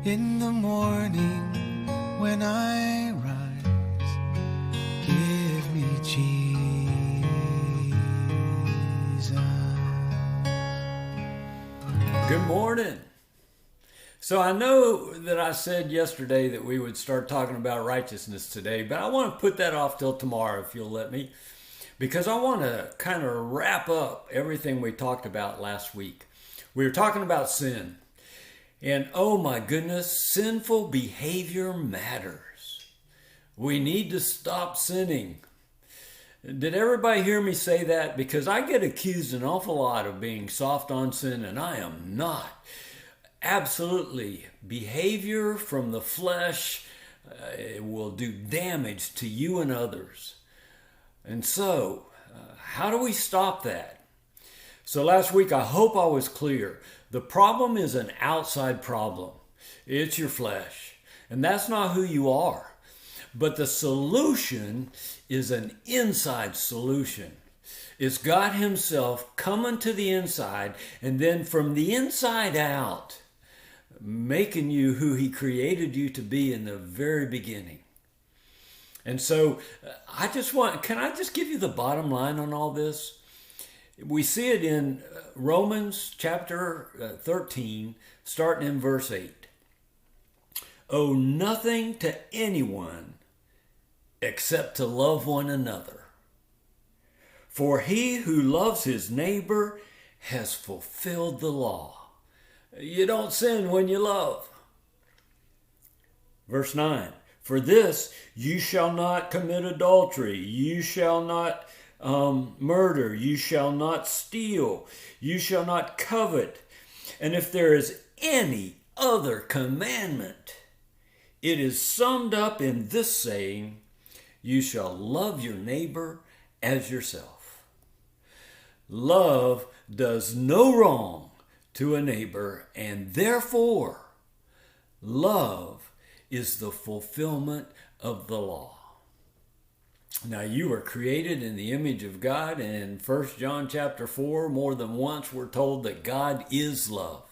In the morning when I rise, give me Jesus. Good morning. So I know that I said yesterday that we would start talking about righteousness today, but I want to put that off till tomorrow if you'll let me, because I want to kind of wrap up everything we talked about last week. We were talking about sin. And oh my goodness, sinful behavior matters. We need to stop sinning. Did everybody hear me say that? Because I get accused an awful lot of being soft on sin, and I am not. Absolutely. Behavior from the flesh will do damage to you and others. And so, how do we stop that? So last week, I hope I was clear. The problem is an outside problem. It's your flesh. And that's not who you are. But the solution is an inside solution. It's God Himself coming to the inside, and then from the inside out, making you who He created you to be in the very beginning. And so can I just give you the bottom line on all this? We see it in Romans chapter 13, starting in verse 8. Owe nothing to anyone except to love one another. For he who loves his neighbor has fulfilled the law. You don't sin when you love. Verse 9. For this you shall not commit adultery. You shall not murder. You shall not steal. You shall not covet. And if there is any other commandment, it is summed up in this saying, you shall love your neighbor as yourself. Love does no wrong to a neighbor, and therefore love is the fulfillment of the law. Now you were created in the image of God, and in 1 John chapter 4, more than once we're told that God is love.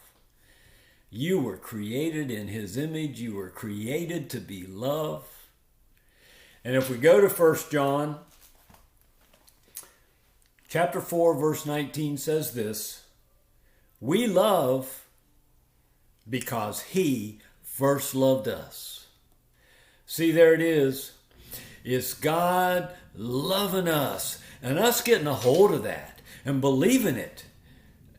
You were created in His image. You were created to be love. And if we go to 1 John chapter 4, verse 19 says this, we love because He first loved us. See, there it is. It's God loving us and us getting a hold of that and believing it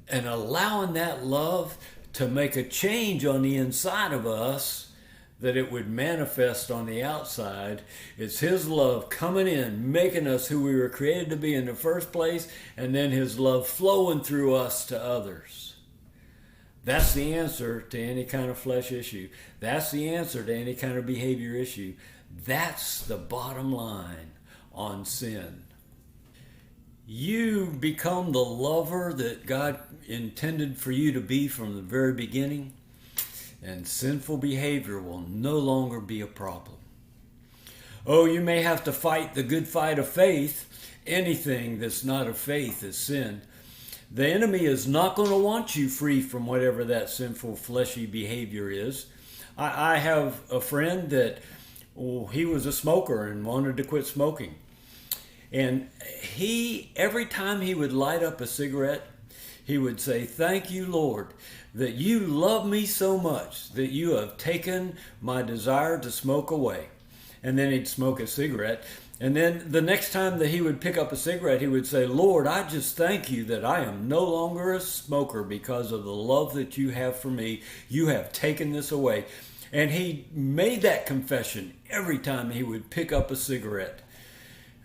and allowing that love to make a change on the inside of us that it would manifest on the outside. It's His love coming in, making us who we were created to be in the first place, and then His love flowing through us to others. That's the answer to any kind of flesh issue. That's the answer to any kind of behavior issue. That's the bottom line on sin. You become the lover that God intended for you to be from the very beginning, and sinful behavior will no longer be a problem. Oh, you may have to fight the good fight of faith. Anything that's not of faith is sin. The enemy is not going to want you free from whatever that sinful fleshy behavior is. I have a friend that he was a smoker and wanted to quit smoking. And every time he would light up a cigarette, he would say, thank you, Lord, that you love me so much that you have taken my desire to smoke away. And then he'd smoke a cigarette. And then the next time that he would pick up a cigarette, he would say, Lord, I just thank you that I am no longer a smoker because of the love that you have for me. You have taken this away. And he made that confession every time he would pick up a cigarette.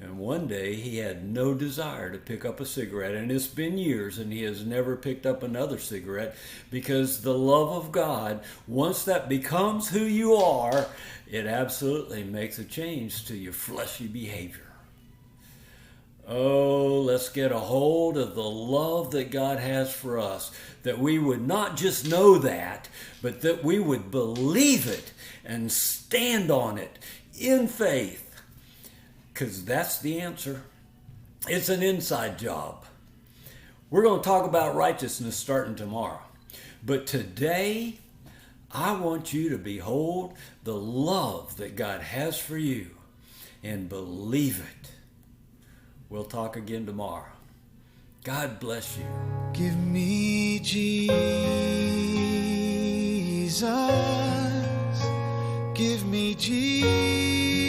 And one day he had no desire to pick up a cigarette. And it's been years and he has never picked up another cigarette, because the love of God, once that becomes who you are, it absolutely makes a change to your fleshy behavior. Oh, let's get a hold of the love that God has for us, that we would not just know that, but that we would believe it and stand on it in faith. Because that's the answer. It's an inside job. We're going to talk about righteousness starting tomorrow. But today, I want you to behold the love that God has for you and believe it. We'll talk again tomorrow. God bless you. Give me Jesus. Give me Jesus.